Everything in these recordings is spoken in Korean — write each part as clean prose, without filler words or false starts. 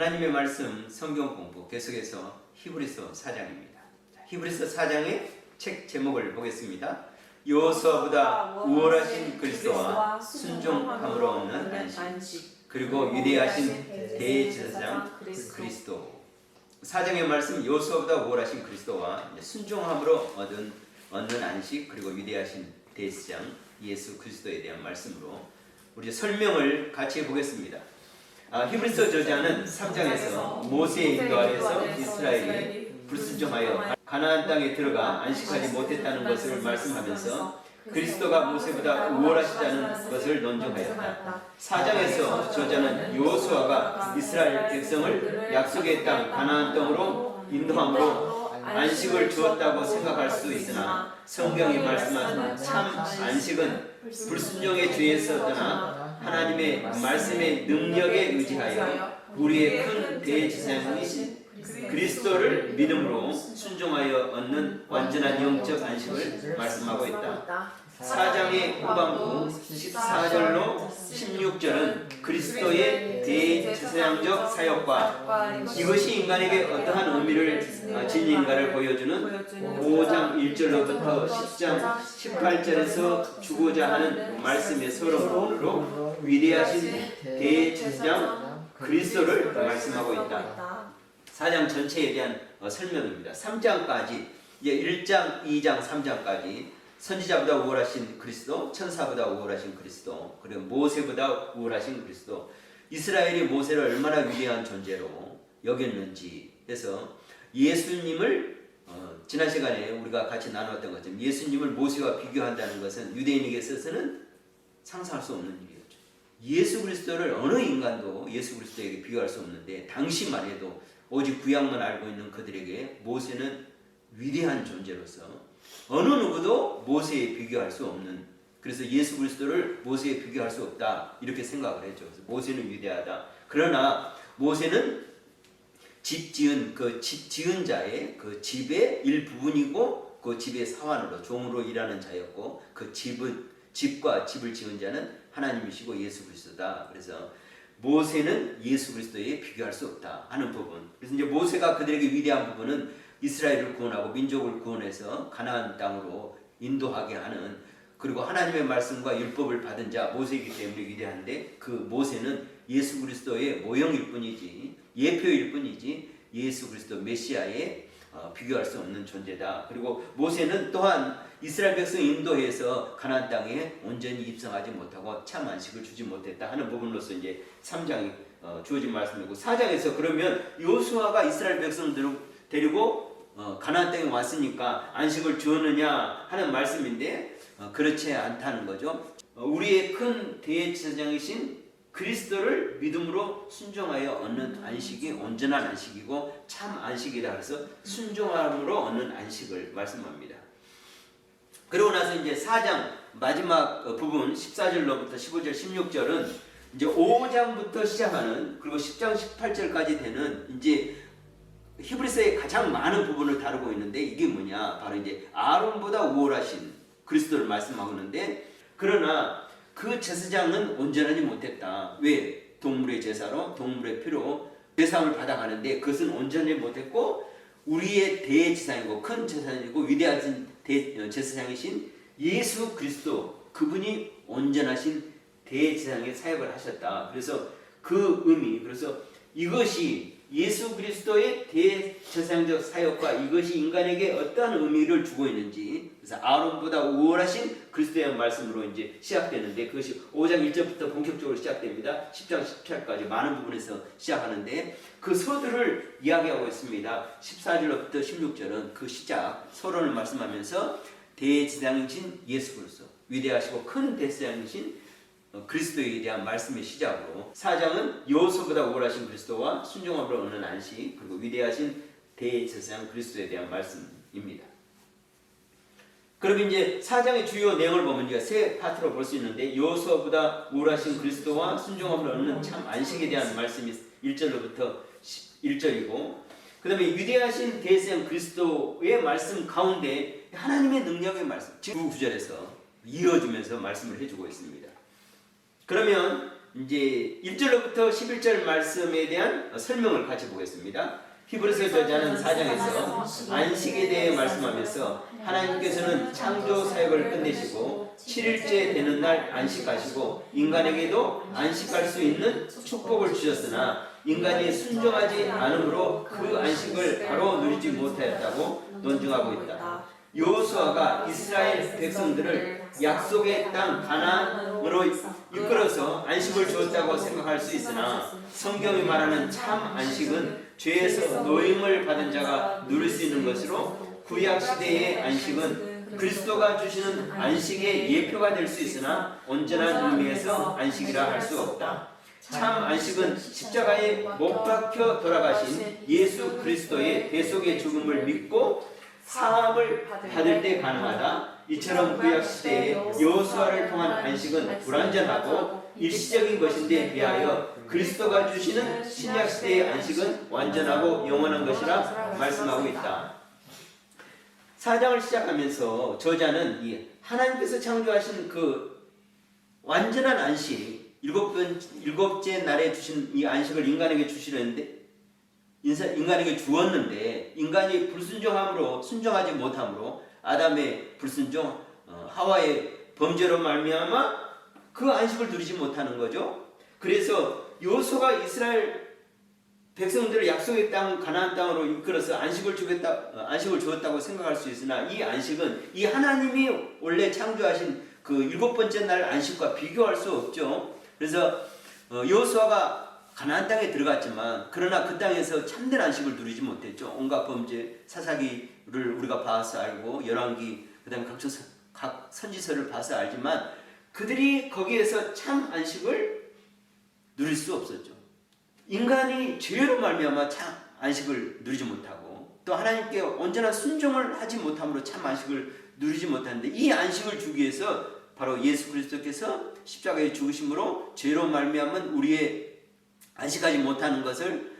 하나님의 말씀 성경 공부 계속해서 히브리서 4장입니다. 히브리서 4장의 책 제목을 보겠습니다. 여호수아보다 우월하신 그리스도와 순종함으로 얻는 안식, 그리고 위대하신 대제사장 그리스도. 4장의 말씀, 여호수아보다 우월하신 그리스도와 순종함으로 얻는 안식, 그리고 위대하신 대제사장 예수 그리스도에 대한 말씀으로 우리 설명을 같이 해보겠습니다. 히브리서 저자는 3장에서 모세의 인도 아래서 이스라엘이 불순종하여 가나안 땅에 들어가 안식하지 못했다는 것을 말씀하면서 그리스도가 모세보다 우월하시다는 것을 논증하였다. 4장에서 저자는 여호수아가 이스라엘 백성을 약속의 땅 가나안 땅으로 인도함으로 안식을 주었다고 생각할 수 있으나 성경이 말씀하는 참 안식은 불순종의 죄에서 떠나 하나님의 말씀의 능력에 의지하여 우리의 큰 대제사장이신 그리스도를 믿음으로 순종하여 얻는 완전한 영적 안식을 말씀하고 있다. 4장의 후반부 14절로 16절은 그리스도의 대제사장적 사역과 이것이 인간에게 어떠한 의미를 지니는가를 보여주는 5장 1절로부터 10장 18절에서 주고자 하는 말씀의 서론으로 위대하신 대제사장 그리스도를 말씀하고 있다. 4장 전체에 대한 설명입니다. 3장까지 이제 1장, 2장, 3장까지 선지자보다 우월하신 그리스도, 천사보다 우월하신 그리스도, 그리고 모세보다 우월하신 그리스도, 이스라엘이 모세를 얼마나 위대한 존재로 여겼는지 해서 예수님을 지난 시간에 우리가 같이 나눴던 것처럼 예수님을 모세와 비교한다는 것은 유대인에게 있어서는 상상할 수 없는 일이었죠. 예수 그리스도를 어느 인간도 예수 그리스도에게 비교할 수 없는데 당시만 해도 오직 구약만 알고 있는 그들에게 모세는 위대한 존재로서 어느 누구도 모세에 비교할 수 없는, 그래서 예수 그리스도를 모세에 비교할 수 없다 이렇게 생각을 했죠. 그래서 모세는 위대하다. 그러나 모세는 집 지은 자의 그 집의 일부분이고 그 집의 사환으로 종으로 일하는 자였고 그 집과 집을 지은 자는 하나님이시고 예수 그리스도다. 그래서 모세는 예수 그리스도에 비교할 수 없다 하는 부분. 그래서 이제 모세가 그들에게 위대한 부분은 이스라엘을 구원하고 민족을 구원해서 가나안 땅으로 인도하게 하는, 그리고 하나님의 말씀과 율법을 받은 자 모세이기 때문에 위대한데 그 모세는 예수 그리스도의 모형일 뿐이지 예표일 뿐이지 예수 그리스도 메시아에 비교할 수 없는 존재다. 그리고 모세는 또한 이스라엘 백성 인도해서 가나안 땅에 온전히 입성하지 못하고 참 안식을 주지 못했다 하는 부분으로서 이제 3장이 주어진 말씀이고, 4장에서 그러면 여호수아가 이스라엘 백성들을 데리고 가나안 땅에 왔으니까 안식을 주었느냐 하는 말씀인데 그렇지 않다는 거죠. 우리의 큰 대제사장이신 그리스도를 믿음으로 순종하여 얻는 안식이 온전한 안식이고 참 안식이다. 그래서 순종함으로 얻는 안식을 말씀합니다. 그러고 나서 이제 4장 마지막 부분 14절로부터 15절 16절은 이제 5장부터 시작하는, 그리고 10장 18절까지 되는 이제 히브리서의 가장 많은 부분을 다루고 있는데 이게 뭐냐, 바로 이제 아론보다 우월하신 그리스도를 말씀하고 있는데, 그러나 그 제사장은 온전하지 못했다. 왜? 동물의 제사로 동물의 피로 제사함을 받아가는데 그것은 온전히 못했고 우리의 대제사장이고 큰 제사장이고 위대하신 제사장이신 예수 그리스도, 그분이 온전하신 대제사장의 사역을 하셨다. 그래서 그 의미, 그래서 이것이 예수 그리스도의 대제사장적 사역과 이것이 인간에게 어떠한 의미를 주고 있는지, 그래서 아론보다 우월하신 그리스도의 말씀으로 이제 시작되는데 그것이 5장 1절부터 본격적으로 시작됩니다. 10장 10절까지 많은 부분에서 시작하는데 그 서두를 이야기하고 있습니다. 14절부터 16절은 그 시작 서론을 말씀하면서 대제사장이신 예수 그리스도, 위대하시고 큰 대제사장이신 그리스도에 대한 말씀의 시작으로 4장은 여호수아보다 우월하신 그리스도와 순종함으로 얻는 안식, 그리고 위대하신 대제사장 그리스도에 대한 말씀입니다. 그럼 이제 4장의 주요 내용을 보면 우리가 세 파트로 볼 수 있는데, 여호수아보다 우월하신 그리스도와 순종함으로 얻는 참 안식에 대한 말씀이 1절로부터 1절이고, 그 다음에 위대하신 대제사장 그리스도의 말씀 가운데 하나님의 능력의 말씀, 주 9절에서 이어주면서 말씀을 해주고 있습니다. 그러면 이제 1절로부터 11절 말씀에 대한 설명을 같이 보겠습니다. 히브리서 저자는 4장에서 안식에 대해 말씀하면서 하나님께서는 창조 사역을 끝내시고 7일째 되는 날 안식하시고 인간에게도 안식할 수 있는 축복을 주셨으나 인간이 순종하지 않으므로 그 안식을 바로 누리지 못하였다고 논증하고 있다. 여호수아가 이스라엘 백성들을 약속의 땅 가나안으로 이끌어서 안식을 주었다고 생각할 수 있으나 성경이 말하는 참 안식은 죄에서 노임을 받은 자가 누릴 수 있는 것으로 구약 시대의 안식은 그리스도가 주시는 안식의 예표가 될 수 있으나 온전한 의미에서 안식이라 할 수 없다. 참 안식은 십자가에 못 박혀 돌아가신 예수 그리스도의 대속의 죽음을 믿고 사함을 받을 때 가능하다. 이처럼 구약 시대의 여호수아를 통한 안식은 불완전하고 일시적인 것인데 비하여 그리스도가 주시는 신약 시대의 안식은 완전하고 영원한 것이라 말씀하고 있다. 4장을 시작하면서 저자는 이 하나님께서 창조하신 그 완전한 안식, 일곱째 날에 주신 이 안식을 인간에게 주시려는데 인간에게 주었는데 인간이 불순종함으로 순종하지 못함으로 아담의 불순종, 하와의 범죄로 말미암아 그 안식을 누리지 못하는 거죠. 그래서 여호수아가 이스라엘 백성들을 약속의 땅 가나안 땅으로 이끌어서 안식을 주었다고 생각할 수 있으나 이 안식은 이 하나님이 원래 창조하신 그 7번째 날 안식과 비교할 수 없죠. 그래서 여호수아가 가나안 땅에 들어갔지만 그러나 그 땅에서 참된 안식을 누리지 못했죠. 온갖 범죄, 사사기를 우리가 봐서 알고 열왕기 그다음에 각 선지서를 봐서 알지만 그들이 거기에서 참 안식을 누릴 수 없었죠. 인간이 죄로 말미암아 참 안식을 누리지 못하고 또 하나님께 온전한 순종을 하지 못함으로 참 안식을 누리지 못하는데 이 안식을 주기 위해서 바로 예수 그리스도께서 십자가에 죽으심으로 죄로 말미암은 우리의 안식하지 못하는 것을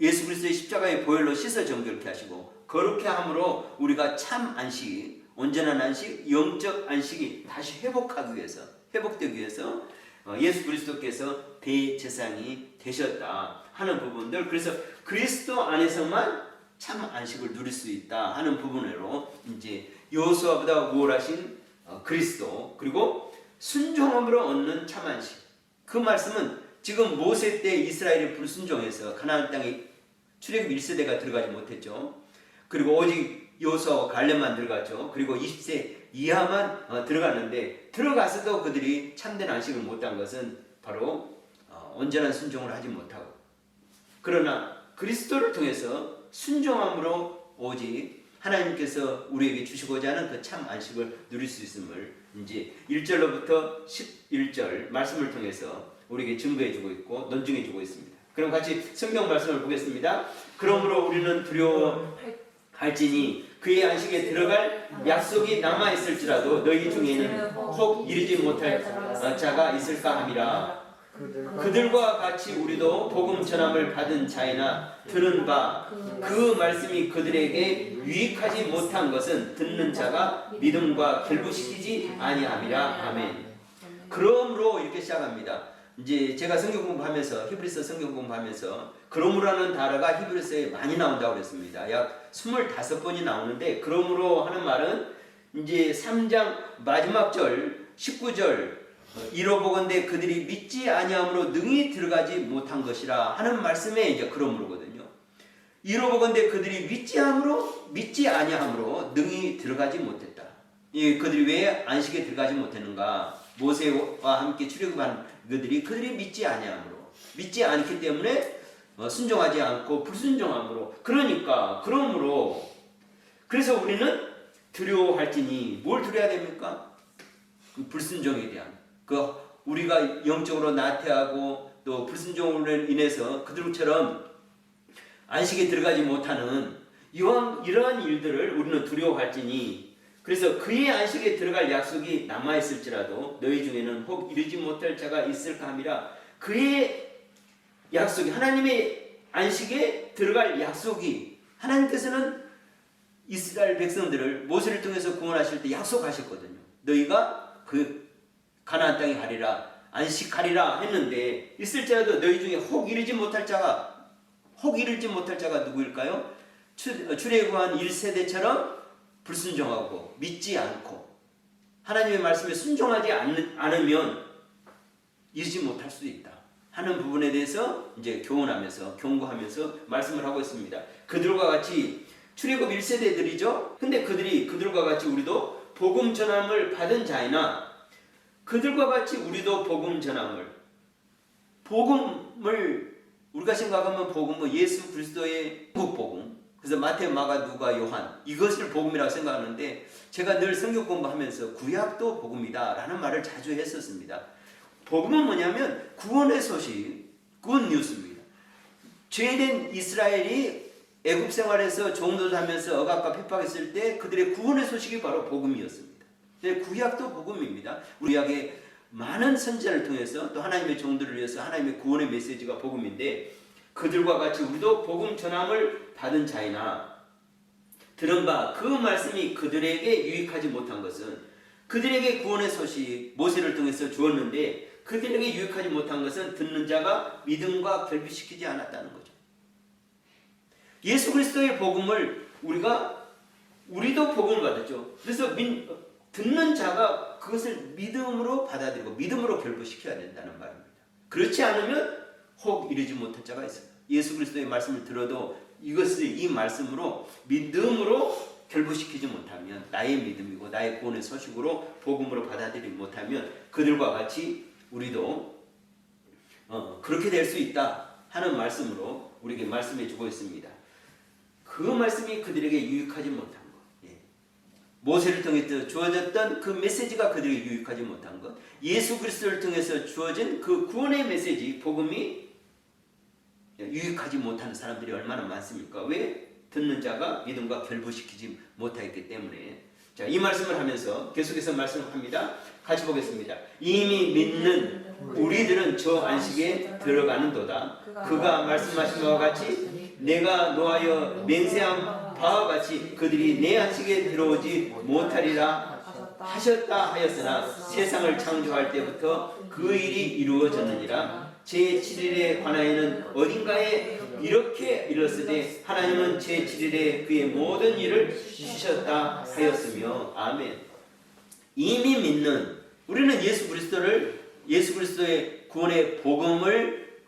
예수 그리스도의 십자가의 보혈로 씻어 정결케 하시고 거룩케 함으로 우리가 참 안식, 온전한 안식, 영적 안식이 다시 회복되기 위해서 예수 그리스도께서 대제사장이 되셨다 하는 부분들, 그래서 그리스도 안에서만 참 안식을 누릴 수 있다 하는 부분으로 이제 여호수아보다 우월하신 그리스도 그리고 순종함으로 얻는 참 안식, 그 말씀은 지금 모세 때 이스라엘이 불순종해서 가나안 땅에 출애굽 1세대가 들어가지 못했죠. 그리고 오직 여호수아와 갈렙만 들어갔죠. 그리고 20세 이하만 들어갔는데 들어가서도 그들이 참된 안식을 못한 것은 바로 온전한 순종을 하지 못하고, 그러나 그리스도를 통해서 순종함으로 오직 하나님께서 우리에게 주시고자 하는 그 참 안식을 누릴 수 있음을 이제 1절로부터 11절 말씀을 통해서 우리에게 증거해주고 있고 논증해주고 있습니다. 그럼 같이 성경 말씀을 보겠습니다. 그러므로 우리는 두려워할지니 그의 안식에 들어갈 약속이 남아있을지라도 너희 중에는 혹 이르지 못할 자가 있을까 함이라. 그들과 같이 우리도 복음 전함을 받은 자이나 들은 바 그 말씀이 그들에게 유익하지 못한 것은 듣는 자가 믿음과 결부시키지 아니함이라. 아멘. 그러므로 이렇게 시작합니다. 이제 제가 성경 공부하면서 히브리서 성경 공부하면서 그러므로라는 단어가 히브리서에 많이 나온다고 그랬습니다. 약 25번이 나오는데 그러므로 하는 말은 이제 3장 마지막 절 19절 이로보건대 그들이 믿지 아니함으로 능히 들어가지 못한 것이라 하는 말씀에 이제 그러므로거든요. 이로보건대 그들이 믿지 아니함으로 능히 들어가지 못했다. 그들이 왜 안식에 들어가지 못했는가? 모세와 함께 출애굽한 그들이 믿지 아니함으로, 믿지 않기 때문에 순종하지 않고 불순종함으로, 그러므로 그래서 우리는 두려워할지니 뭘 두려워야 됩니까? 그 불순종에 대한 우리가 영적으로 나태하고 또 불순종으로 인해서 그들처럼 안식에 들어가지 못하는 이러한 일들을 우리는 두려워할지니, 그래서 그의 안식에 들어갈 약속이 남아있을지라도 너희 중에는 혹 이르지 못할 자가 있을까 함이라. 그의 약속이, 하나님의 안식에 들어갈 약속이, 하나님께서는 이스라엘 백성들을 모세를 통해서 구원하실 때 약속하셨거든요. 너희가 그 가나안 땅에 가리라. 안식하리라 했는데 있을지라도 너희 중에 혹 이르지 못할 자가 누구일까요? 출애굽한 1세대처럼 불순종하고 믿지 않고 하나님의 말씀에 순종하지 않으면 이르지 못할 수도 있다 하는 부분에 대해서 이제 교훈하면서 경고하면서 말씀을 하고 있습니다. 그들과 같이 출애굽 1세대들이죠. 근데 그들과 같이 우리도 복음 전함을 받은 자이나 그들과 같이 우리도 복음을 우리가 생각하면 복음은 예수 그리스도의 복음. 그래서 마태, 마가, 누가, 요한 이것을 복음이라고 생각하는데 제가 늘 성경 공부하면서 구약도 복음이다 라는 말을 자주 했었습니다. 복음은 뭐냐면 구원의 소식, 굿뉴스입니다. 죄된 이스라엘이 애굽 생활에서 종노릇하면서 억압과 핍박했을 때 그들의 구원의 소식이 바로 복음이었습니다. 구약도 복음입니다. 구약의 많은 선지자를 통해서 또 하나님의 종들을 위해서 하나님의 구원의 메시지가 복음인데 그들과 같이 우리도 복음 전함을 받은 자이나 들은 바 그 말씀이 그들에게 유익하지 못한 것은 그들에게 구원의 소식 모세를 통해서 주었는데 그들에게 유익하지 못한 것은 듣는 자가 믿음과 결부시키지 않았다는 거죠. 예수 그리스도의 복음을 우리도 복음을 받았죠. 그래서 듣는 자가 그것을 믿음으로 받아들이고 믿음으로 결부시켜야 된다는 말입니다. 그렇지 않으면 혹 이르지 못할 자가 있습니다. 예수 그리스도의 말씀을 들어도 이 말씀으로 믿음으로 결부시키지 못하면 나의 믿음이고 나의 구원의 소식으로 복음으로 받아들이지 못하면 그들과 같이 우리도 그렇게 될 수 있다 하는 말씀으로 우리에게 말씀해 주고 있습니다. 그 말씀이 그들에게 유익하지 못한 것, 모세를 통해서 주어졌던 그 메시지가 그들에게 유익하지 못한 것, 예수 그리스도를 통해서 주어진 그 구원의 메시지, 복음이 유익하지 못하는 사람들이 얼마나 많습니까? 왜? 듣는 자가 믿음과 결부시키지 못하기 때문에. 자, 이 말씀을 하면서 계속해서 말씀합니다. 같이 보겠습니다. 이미 믿는 우리들은 저 안식에 들어가는도다. 그가 말씀하신 바와 같이 내가 노하여 맹세한 바와 같이 그들이 내 안식에 들어오지 못하리라 하셨다 하였으나 세상을 창조할 때부터 그 일이 이루어졌느니라. 제7일에 관하여는 어딘가에 이렇게 일렀으되 하나님은 제7일에 그의 모든 일을 쉬셨다 하였으며. 아멘. 이미 믿는 우리는 예수 그리스도의 구원의 복음을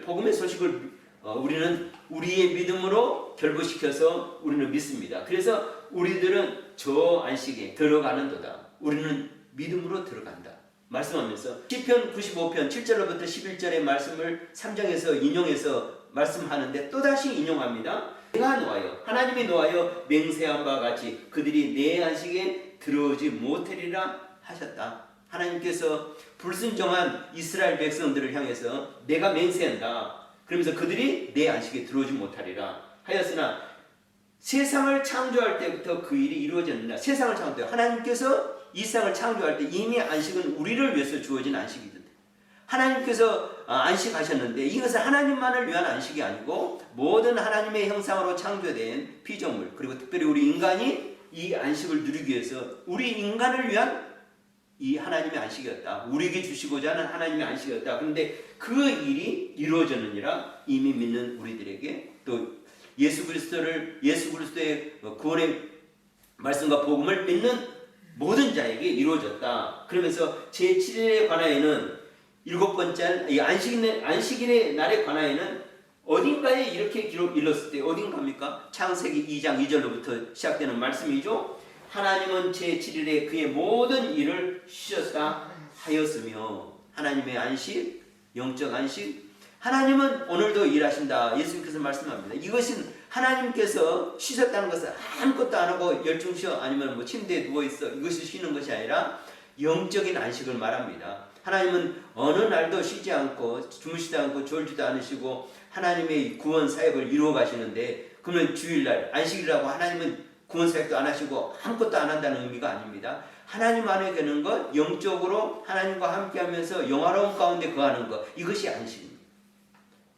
복음의 소식을 우리는 우리의 믿음으로 결부시켜서 우리는 믿습니다. 그래서 우리들은 저 안식에 들어가는도다. 우리는 믿음으로 들어간다 말씀하면서 시편 95편 7절로부터 11절의 말씀을 3장에서 인용해서 말씀하는데 또다시 인용합니다. 내가 하나님이 노하여 맹세한 바와 같이 그들이 내 안식에 들어오지 못하리라 하셨다. 하나님께서 불순종한 이스라엘 백성들을 향해서 내가 맹세한다. 그러면서 그들이 내 안식에 들어오지 못하리라 하였으나 세상을 창조할 때부터 그 일이 이루어졌느냐. 세상을 창조할 때 하나님께서 이 세상을 창조할 때 이미 안식은 우리를 위해서 주어진 안식이거든요. 하나님께서 안식하셨는데 이것은 하나님만을 위한 안식이 아니고 모든 하나님의 형상으로 창조된 피조물 그리고 특별히 우리 인간이 이 안식을 누리기 위해서 우리 인간을 위한 이 하나님의 안식이었다. 우리에게 주시고자 하는 하나님의 안식이었다. 그런데 그 일이 이루어졌느니라. 이미 믿는 우리들에게 또 예수 그리스도의 구원의 말씀과 복음을 믿는 모든 자에게 이루어졌다. 그러면서 제7일에 관하여는 7번째 이 안식일의 날에 관하여는 어딘가에 이렇게 일렀을 때 어딘가입니까? 창세기 2장 2절로부터 시작되는 말씀이죠. 하나님은 제7일에 그의 모든 일을 쉬셨다 하였으며. 하나님의 안식, 영적 안식. 하나님은 오늘도 일하신다. 예수님께서 말씀합니다. 이것은 하나님께서 쉬셨다는 것은 아무것도 안 하고 열중 쉬어 아니면 뭐 침대에 누워있어 이것이 쉬는 것이 아니라 영적인 안식을 말합니다. 하나님은 어느 날도 쉬지 않고 주무시지 않고 졸지도 않으시고 하나님의 구원 사역을 이루어 가시는데 그러면 주일날 안식이라고 하나님은 구원 사역도 안 하시고 아무것도 안 한다는 의미가 아닙니다. 하나님 안에 계는 것, 영적으로 하나님과 함께하면서 영화로운 가운데 거하는 것, 이것이 안식입니다.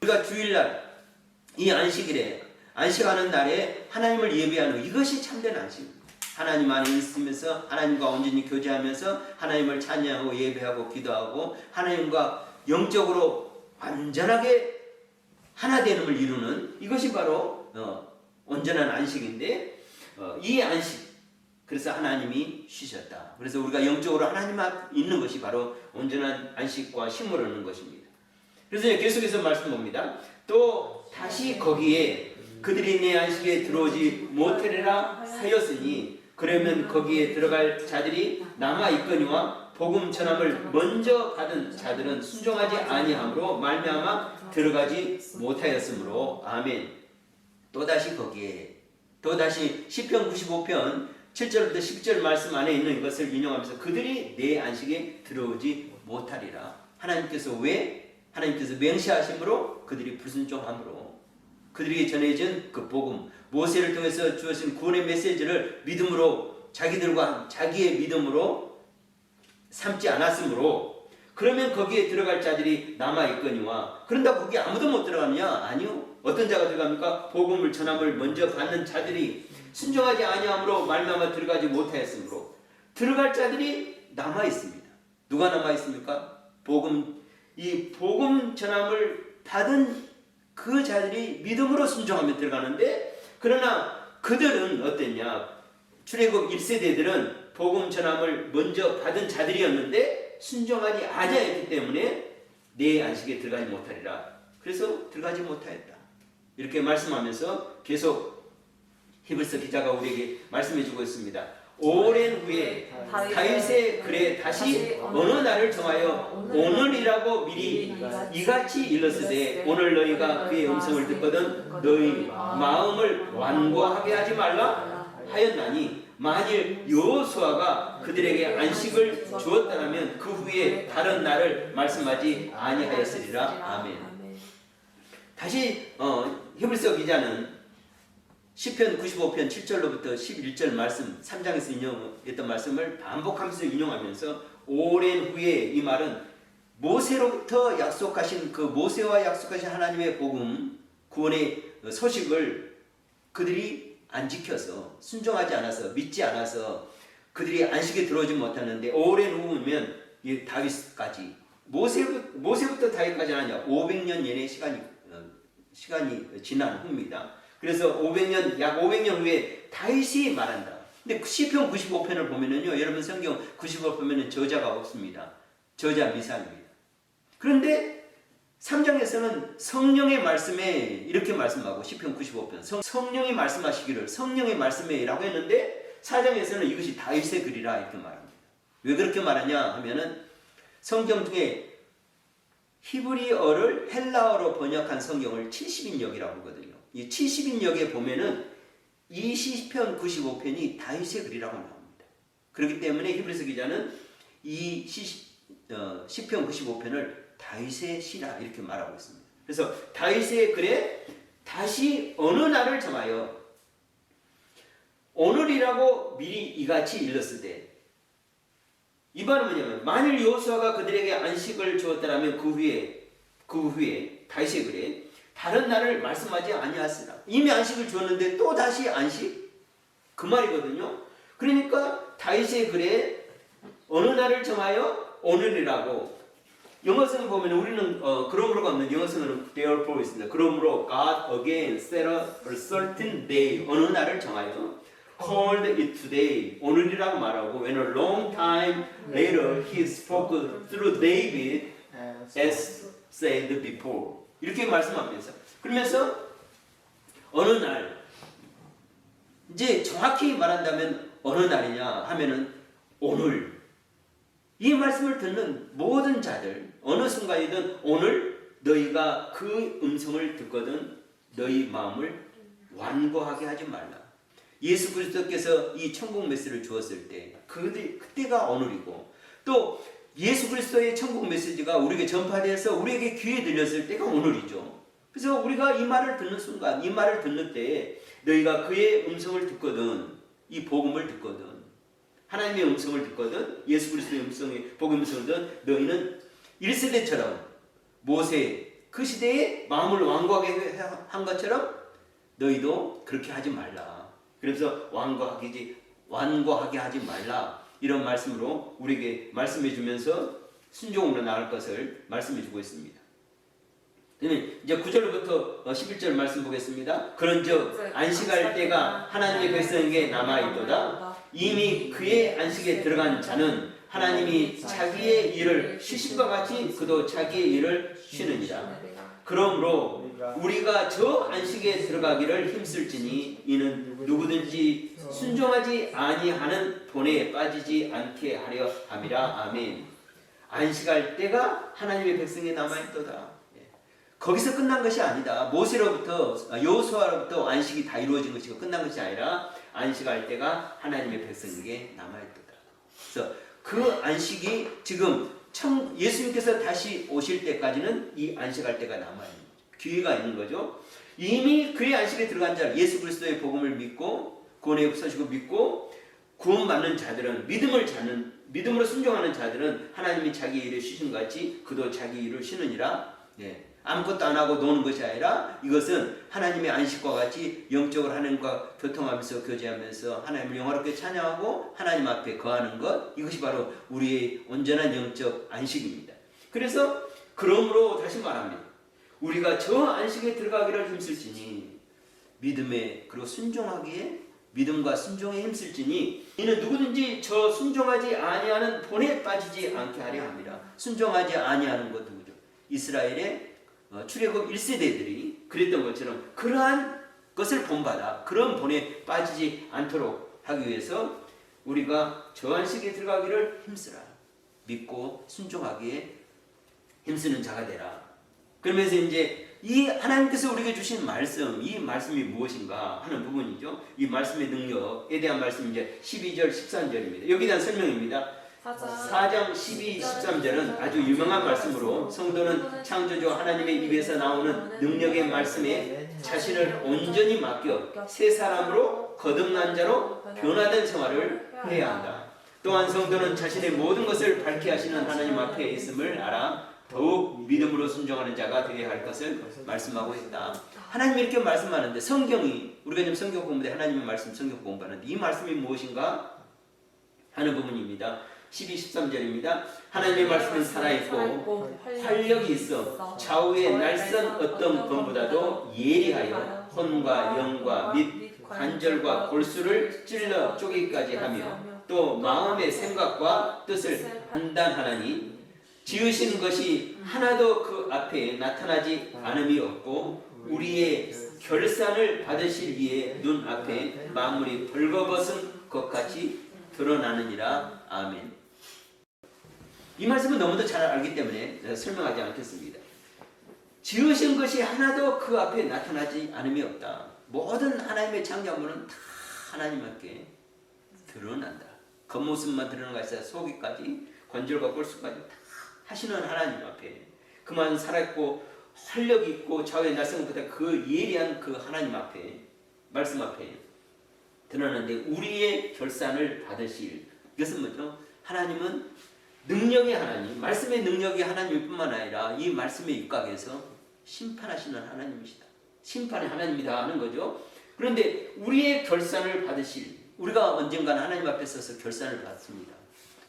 우리가 주일날 이 안식일에 안식하는 날에 하나님을 예배하는 것, 이것이 참된 안식입니다. 하나님 안에 있으면서 하나님과 온전히 교제하면서 하나님을 찬양하고 예배하고 기도하고 하나님과 영적으로 완전하게 하나 되는을 이루는 이것이 바로 온전한 안식인데 이 안식 그래서 하나님이 쉬셨다. 그래서 우리가 영적으로 하나님 앞에 있는 것이 바로 온전한 안식과 쉼을 얻는 것입니다. 그래서 계속해서 말씀 봅니다. 또 다시 거기에 그들이 내 안식에 들어오지 못하리라 하였으니 그러면 거기에 들어갈 자들이 남아 있거니와 복음 전함을 먼저 받은 자들은 순종하지 아니함으로 말미암아 들어가지 못하였으므로 아멘. 또다시 거기에 또다시 시편 95편 7절부터 10절 말씀 안에 있는 것을 인용하면서 그들이 내 안식에 들어오지 못하리라. 하나님께서 왜? 하나님께서 맹세하심으로 그들이 불순종함으로 그들에게 전해진 그 복음 모세를 통해서 주어진 구원의 메시지를 믿음으로 자기들과 자기의 믿음으로 삼지 않았으므로 그러면 거기에 들어갈 자들이 남아있거니와 그런다 거기 아무도 못 들어가느냐? 아니요. 어떤 자가 들어갑니까? 복음을 전함을 먼저 받는 자들이 순종하지 아니함으로 말미암아 들어가지 못하였으므로 들어갈 자들이 남아있습니다. 누가 남아있습니까? 이 복음 전함을 받은 그 자들이 믿음으로 순종하며 들어가는데 그러나 그들은 어땠냐? 출애굽 1세대들은 복음 전함을 먼저 받은 자들이었는데 순종하지 아니하였기 때문에 내 안식에 들어가지 못하리라. 그래서 들어가지 못하였다. 이렇게 말씀하면서 계속 히브리서 기자가 우리에게 말씀해주고 있습니다. 오랜 후에 다윗의 글에 다시 어느 날을 정하여 오늘이라고 미리 이같이 일렀으되 오늘 너희가 그의 음성을 듣거든 너희 마음을 완고하게 하지 말라 하였나니 만일 여호수아가 그들에게 안식을 주었다면 그 후에 다른 날을 말씀하지 아니하였으리라. 아멘. 다시 히브리서 기자는 시편 95편 7절로부터 11절 말씀 3장에서 인용했던 말씀을 반복하면서 인용하면서 오랜 후에 이 말은 모세로부터 약속하신 그 모세와 약속하신 하나님의 복음 구원의 소식을 그들이 안 지켜서 순종하지 않아서 믿지 않아서 그들이 안식에 들어오지 못하는데 오랜 후면 다윗까지 모세부터 다윗까지 아니야 500년 년의 시간이 지난 후입니다. 그래서 약 500년 후에 다윗이 말한다. 근데 시편 95편을 보면은요, 여러분 성경 95편 보면은 저자가 없습니다. 저자 미사입니다. 그런데 3장에서는 성령의 말씀에 이렇게 말씀하고 시편 95편 성령이 말씀하시기를 성령의 말씀에라고 했는데 4장에서는 이것이 다윗의 글이라 이렇게 말합니다. 왜 그렇게 말하냐 하면은 성경 중에 히브리어를 헬라어로 번역한 성경을 70인역이라고 하거든요. 이 70인역에 보면은 이 시편 95편이 다윗의 글이라고 나옵니다. 그렇기 때문에 히브리서 기자는 이 시편 95편을 다윗의 시라 이렇게 말하고 있습니다. 그래서 다윗의 글에 다시 어느 날을 정하여 오늘이라고 미리 이같이 일렀으되 이 말은 뭐냐면 만일 여호수아가 그들에게 안식을 주었다면 그 후에 다윗의 글에 다른 날을 말씀하지 아니하시라. 이미 안식을 주었는데 또 다시 안식? 그 말이거든요. 그러니까 다윗의 글에 어느 날을 정하여 오늘이라고 영어성을 보면 우리는 그러므로가 없는 영어성은 therefore 있습니다. 그러므로 God again set a certain day 어느 날을 정하여 called it today 오늘이라고 말하고 when a long time later he spoke through David as said before 이렇게 말씀하면서 그러면서 어느 날 이제 정확히 말한다면 어느 날이냐 하면은 오늘 이 말씀을 듣는 모든 자들 어느 순간이든 오늘 너희가 그 음성을 듣거든 너희 마음을 완고하게 하지 말라. 예수 그리스도께서 이 천국 메시지를 주었을 때 그때가 오늘이고 또 예수 그리스도의 천국 메시지가 우리에게 전파돼서 우리에게 귀에 들렸을 때가 오늘이죠. 그래서 우리가 이 말을 듣는 순간 이 말을 듣는 때에 너희가 그의 음성을 듣거든 이 복음을 듣거든 하나님의 음성을 듣거든 예수 그리스도의 음성의 복음 음성을 듣거든 너희는 1세대처럼 모세 그 시대에 마음을 완고하게 한 것처럼 너희도 그렇게 하지 말라. 그래서 완고하게 완고하게 하지 말라. 이런 말씀으로 우리에게 말씀해 주면서 순종으로 나갈 것을 말씀해 주고 있습니다. 이제 9절부터 11절 말씀 보겠습니다. 그런즉 안식할 때가 하나님의 백성에게 남아있도다. 이미 그의 안식에 들어간 자는 하나님이 자기의 일을 쉬심과 같이 그도 자기의 일을 쉬느니라. 그러므로 우리가 저 안식에 들어가기를 힘쓸지니 이는 누구든지 순종하지 아니하는 본에 빠지지 않게 하려 함이라. 아멘. 안식할 때가 하나님의 백성에 남아있도다. 거기서 끝난 것이 아니다. 모세로부터 여호수아로부터 안식이 다 이루어진 것이고 끝난 것이 아니라 안식할 때가 하나님의 백성에게 남아있도다. 그래서 그 안식이 지금 예수님께서 다시 오실 때까지는 이 안식할 때가 남아있는 거죠. 기회가 있는 거죠. 이미 그의 안식에 들어간 자, 예수 그리스도의 복음을 믿고 구원의 소식을 믿고 구원받는 자들은 믿음으로 순종하는 자들은 하나님이 자기 일을 쉬신 것 같이 그도 자기 일을 쉬느니라. 아무것도 안 하고 노는 것이 아니라 이것은 하나님의 안식과 같이 영적으로 하나님과 교통하면서 교제하면서 하나님을 영화롭게 찬양하고 하나님 앞에 거하는 것, 이것이 바로 우리의 온전한 영적 안식입니다. 그래서 그러므로 다시 말합니다. 우리가 저 안식에 들어가기를 힘쓸지니 믿음에 그리고 순종하기에 믿음과 순종에 힘쓸지니 이는 누구든지 저 순종하지 아니하는 본에 빠지지 않게 하려 합니다. 순종하지 아니하는 것 누구죠? 이스라엘의 출애굽 1세대들이 그랬던 것처럼 그러한 것을 본받아 그런 본에 빠지지 않도록 하기 위해서 우리가 저 안식에 들어가기를 힘쓰라. 믿고 순종하기에 힘쓰는 자가 되라. 그러면서 이제 이 하나님께서 우리에게 주신 말씀, 이 말씀이 무엇인가 하는 부분이죠. 이 말씀의 능력에 대한 말씀이 이제 12절, 13절입니다. 여기에 대한 설명입니다. 4장 12, 13절은 아주 유명한 말씀으로 성도는 창조주 하나님의 입에서 나오는 능력의 말씀에 자신을 온전히 맡겨 새 사람으로 거듭난 자로 변화된 생활을 해야 한다. 또한 성도는 자신의 모든 것을 밝게 하시는 하나님 앞에 있음을 알아 더욱 믿음으로 순종하는 자가 되어야 할 것을 말씀하고 있다. 하나님이 이렇게 말씀하는데 성경이 우리가 지금 성경 공부대 하나님의 말씀 성경 공부하는데 이 말씀이 무엇인가 하는 부분입니다. 12, 13절입니다. 하나님의 말씀은 살아있고 활력이 있어 좌우의 날선 어떤 검보다도 예리하여 혼과 영과 및 관절과 골수를 찔러 쪼개기까지 하며 또 마음의 생각과 뜻을 판단하나니 지으신 것이 하나도 그 앞에 나타나지 않음이 없고 우리의 결산을 받으실 이의 눈앞에 만물이 벌거벗은 것 같이 드러나느니라. 아멘. 이 말씀은 너무도 잘 알기 때문에 설명하지 않겠습니다. 지으신 것이 하나도 그 앞에 나타나지 않음이 없다. 모든 하나님의 창조물은 다 하나님 앞에 드러난다. 겉모습만 드러나는 것이 아니라 속이까지 관절과 골수까지 다 하시는 하나님 앞에 그만 살아있고 활력이 있고 좌우의 날성보다 그 예리한 그 하나님 앞에 말씀 앞에 드러나는데 우리의 결산을 받으실 이것은 뭐죠? 하나님은 능력의 하나님, 말씀의 능력이 하나님일 뿐만 아니라 이 말씀의 입각에서 심판하시는 하나님이시다. 심판의 하나님이다 하는 거죠. 그런데 우리의 결산을 받으실 우리가 언젠가는 하나님 앞에 서서 결산을 받습니다.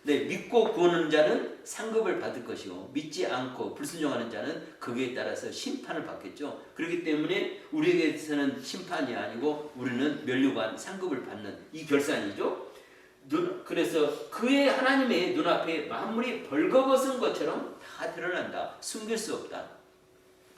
믿고 구하는 자는 상급을 받을 것이요 믿지 않고 불순종하는 자는 거기에 따라서 심판을 받겠죠. 그렇기 때문에 우리에게서는 심판이 아니고 우리는 면류관 상급을 받는 이 결산이죠. 그래서 그의 하나님의 눈앞에 만물이 벌거벗은 것처럼 다 드러난다. 숨길 수 없다.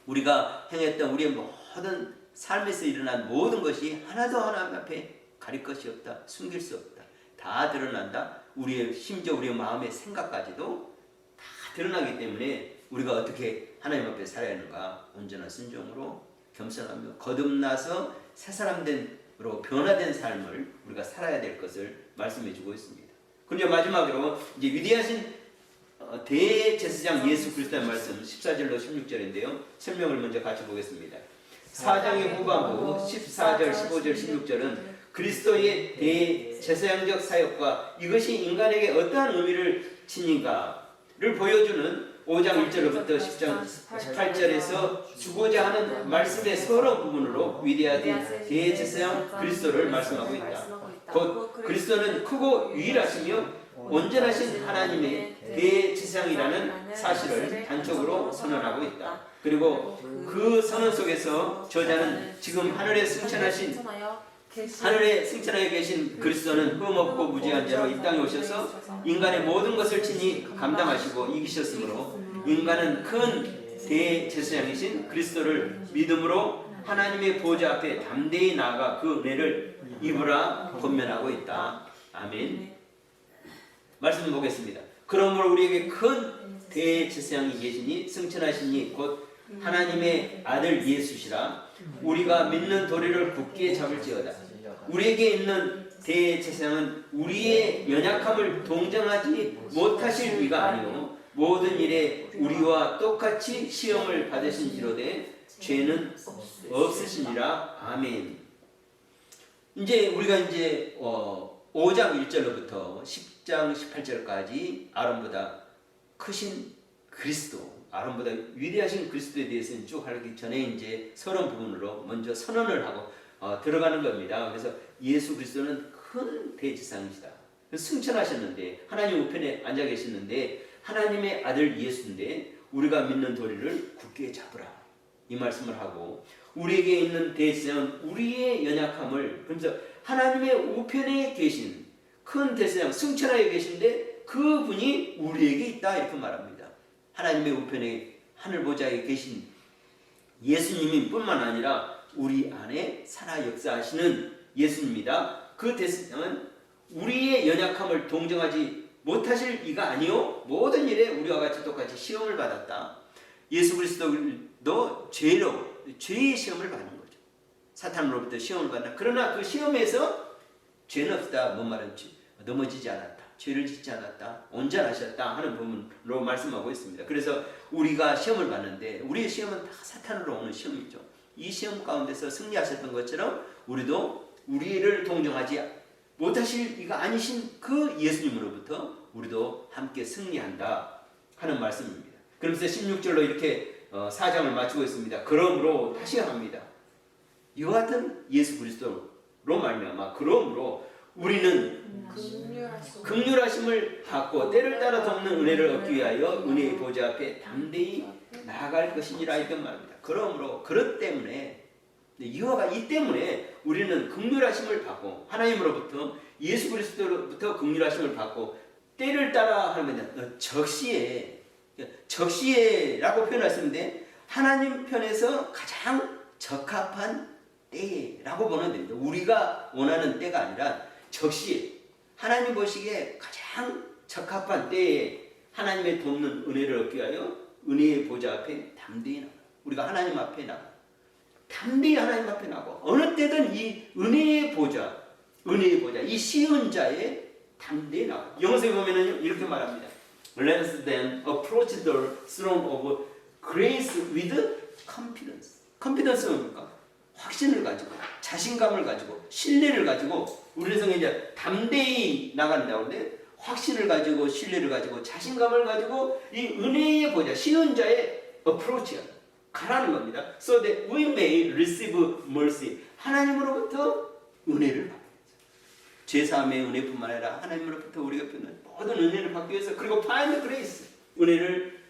우리가 행했던 우리의 모든 삶에서 일어난 모든 것이 하나도 하나님 앞에 가릴 것이 없다. 숨길 수 없다. 다 드러난다. 우리의 심지어 우리의 마음의 생각까지도 다 드러나기 때문에 우리가 어떻게 하나님 앞에 살아야 하는가? 온전한 순종으로 겸손하며 거듭나서 새 사람으로 변화된 삶을 우리가 살아야 될 것을 말씀해 주고 있습니다. 그리고 마지막으로 이제 위대하신 대제사장 예수 그리스도의 말씀 14절로 16절인데요. 설명을 먼저 같이 보겠습니다. 4장의 후반부 14절, 15절, 16절은 그리스도의 대제사장적 사역과 이것이 인간에게 어떠한 의미를 지닌가를 보여주는 5장 1절부터 10장 18절에서 주고자 하는 말씀의 서론 부분으로 위대하신 대제사장 그리스도를 말씀하고 있다. 곧 그리스도는 크고 유일하시며 온전하신 하나님의 대제사장이라는 사실을 단적으로 선언하고 있다. 그리고 그 선언 속에서 저자는 지금 하늘에 승천하여 계신 그리스도는 흠없고 무죄한 자로 이 땅에 오셔서 인간의 모든 것을 친히 감당하시고 이기셨으므로 인간은 큰 대제사장이신 그리스도를 믿음으로 하나님의 보좌 앞에 담대히 나아가 그 은혜를 입으라 권면하고 있다. 아멘. 말씀 보겠습니다. 그러므로 우리에게 큰 대제사장이 계시니 승천하시니 곧 하나님의 아들 예수시라. 우리가 믿는 도리를 굳게 잡을지어다. 우리에게 있는 대제사장은 우리의 연약함을 동정하지 못하실 이가 아니요 모든 일에 우리와 똑같이 시험을 받으신지로되 죄는 없으시니라. 아멘. 이제 우리가 이제 5장 1절로부터 10장 18절까지 아론보다 크신 그리스도, 아론보다 위대하신 그리스도에 대해서는 쭉 하기 전에 이제 서론 부분으로 먼저 선언을 하고 들어가는 겁니다. 그래서 예수 그리스도는 큰 대제사장이시다. 승천하셨는데 하나님 우편에 앉아 계시는데 하나님의 아들 예수인데 우리가 믿는 도리를 굳게 잡으라 이 말씀을 하고 우리에게 있는 대제사장은 우리의 연약함을 그래서 하나님의 우편에 계신 큰 대제사장 승천하여 계신데 그분이 우리에게 있다 이렇게 말합니다. 하나님의 우편에 하늘 보좌에 계신 예수님이 뿐만 아니라 우리 안에 살아 역사하시는 예수님이다. 그 대제사장은 우리의 연약함을 동정하지 못하실 이가 아니요 모든 일에 우리와 같이 똑같이 시험을 받았다. 예수 그리스도도 죄의 시험을 받는 거죠. 사탄으로부터 시험을 받나. 그러나 그 시험에서 죄는 없다. 뭔 말인지 넘어지지 않았다. 죄를 짓지 않았다. 온전하셨다 하는 부분으로 말씀하고 있습니다. 그래서 우리가 시험을 받는데 우리의 시험은 다 사탄으로 오는 시험이죠. 이 시험 가운데서 승리하셨던 것처럼 우리도 우리를 동정하지 못하실 이가 아니신 그 예수님으로부터 우리도 함께 승리한다 하는 말씀입니다. 그러면서 16절로 이렇게 4장을 마치고 있습니다. 그러므로 다시 합니다. 이와 같은 예수 그리스도로 말미암아 그러므로 우리는 긍휼하심을 받고 때를 따라 돕는 은혜를 얻기 위하여 은혜의 보좌 앞에 담대히 나아갈 것이니라 이런 말입니다. 그러므로 그것 때문에 이 때문에 우리는 긍휼하심을 받고 하나님으로부터 예수 그리스도로부터 긍휼하심을 받고 때를 따라 하면 적시에라고 표현하시는데 하나님 편에서 가장 적합한 때라고 보면 됩니다. 우리가 원하는 때가 아니라 적시에 하나님 보시기에 가장 적합한 때에 하나님의 돕는 은혜를 얻기 위하여 은혜의 보좌 앞에 담대히 나가. 우리가 하나님 앞에 나가. 담대히 하나님 앞에 나고 어느 때든 이 은혜의 보좌, 이 시은 자의 담대히 나가. 영어에 보면은 이렇게 말합니다. Let us then approach the throne of grace with confidence. confidence는 뭡니까? 확신을 가지고, 자신감을 가지고, 신뢰를 가지고 우리 성에 이제 담대히 나간다고 하는데 확신을 가지고, 신뢰를 가지고, 자신감을 가지고 이 은혜의 보좌, 시은 자의 approach야. 가라는 겁니다. So that we may receive mercy. 하나님으로부터 은혜를 받는 죄사함의 은혜뿐만 아니라 하나님으로부터 우리가 받는 모든 은혜를 받기 위해서 그리고 find grace. 은혜를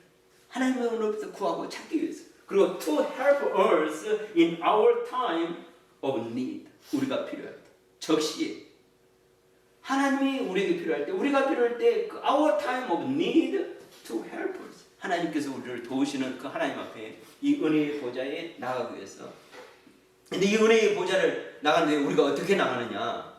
하나님으로부터 구하고 찾기 위해서 그리고 to help us in our time of need. 우리가 필요할 때 적시에 하나님이 우리에게 필요할 때 우리가 필요할 때 그 our time of need to help us. 하나님께서 우리를 도우시는 그 하나님 앞에 이 은혜의 보좌에 나가기 위해서. 근데 이 은혜의 보좌를 나가는데 우리가 어떻게 나가느냐?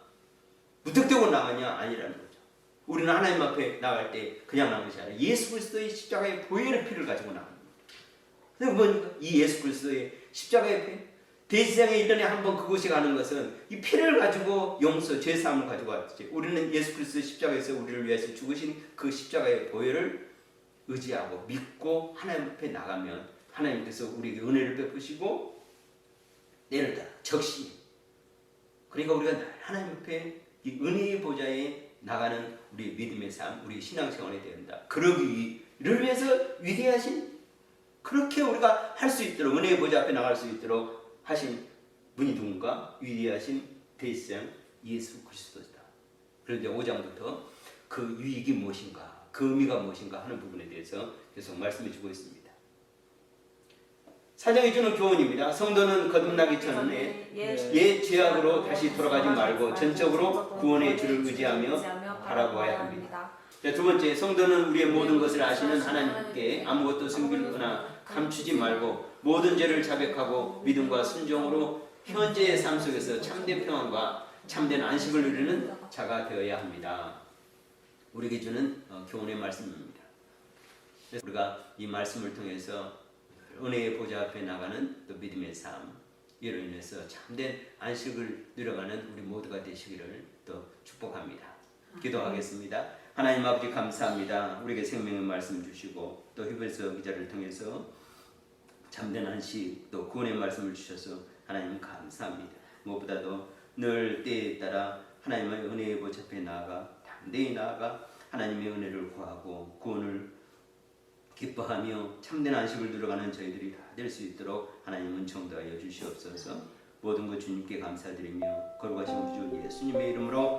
무턱대고 나가냐? 아니라는 거죠. 우리는 하나님 앞에 나갈 때 그냥 나가는 것이 아니라 예수 그리스도의 십자가의 보혈의 피를 가지고 나가는 거예요. 근데 뭡니까? 이 예수 그리스도의 십자가의 피, 대제사장의 1년에 한 번 그곳에 가는 것은 이 피를 가지고 용서, 죄사함을 가지고 왔지. 우리는 예수 그리스도의 십자가에서 우리를 위해서 죽으신 그 십자가의 보혈을 의지하고 믿고 하나님 앞에 나가면 하나님께서 우리에게 은혜를 베푸시고 때를 따라 적시. 그러니까 우리가 하나님 앞에 이 은혜의 보좌에 나가는 우리 믿음의 삶, 우리 신앙생활이 된다. 그러기 이를 위해서 위대하신, 그렇게 우리가 할 수 있도록, 은혜의 보좌 앞에 나갈 수 있도록 하신 분이 누군가? 위대하신 대제사장 예수 그리스도다. 그런데 5장부터 그 유익이 무엇인가, 그 의미가 무엇인가 하는 부분에 대해서 계속 말씀해 주고 있습니다. 사장이 주는 교훈입니다. 성도는 거듭나기 전에 옛 죄악으로 다시 돌아가지 말고 전적으로 구원의 주를 의지하며 바라보아야 합니다. 자, 두 번째, 성도는 우리의 모든 것을 아시는 하나님께 아무것도 숨기거나 감추지 말고 모든 죄를 자백하고 믿음과 순종으로 현재의 삶 속에서 참된 평안과 참된 안식을 누리는 자가 되어야 합니다. 우리에게 주는 교훈의 말씀입니다. 그래서 우리가 이 말씀을 통해서 은혜의 보좌 앞에 나가는 또 믿음의 삶, 이로 인해서 참된 안식을 누려가는 우리 모두가 되시기를 또 축복합니다. 기도하겠습니다. 하나님 아버지 감사합니다. 우리에게 생명의 말씀 주시고 또 히브리서 기자를 통해서 참된 안식 또 구원의 말씀을 주셔서 하나님 감사합니다. 무엇보다도 늘 때에 따라 하나님의 은혜의 보좌 앞에 나아가 담대히 나아가 하나님의 은혜를 구하고 구원을 기뻐하며 참된 안식을 누려가는 저희들이 다 될 수 있도록 하나님 은총도하여 주시옵소서. 모든 것 주님께 감사드리며 거룩하신 우리 주 예수님의 이름으로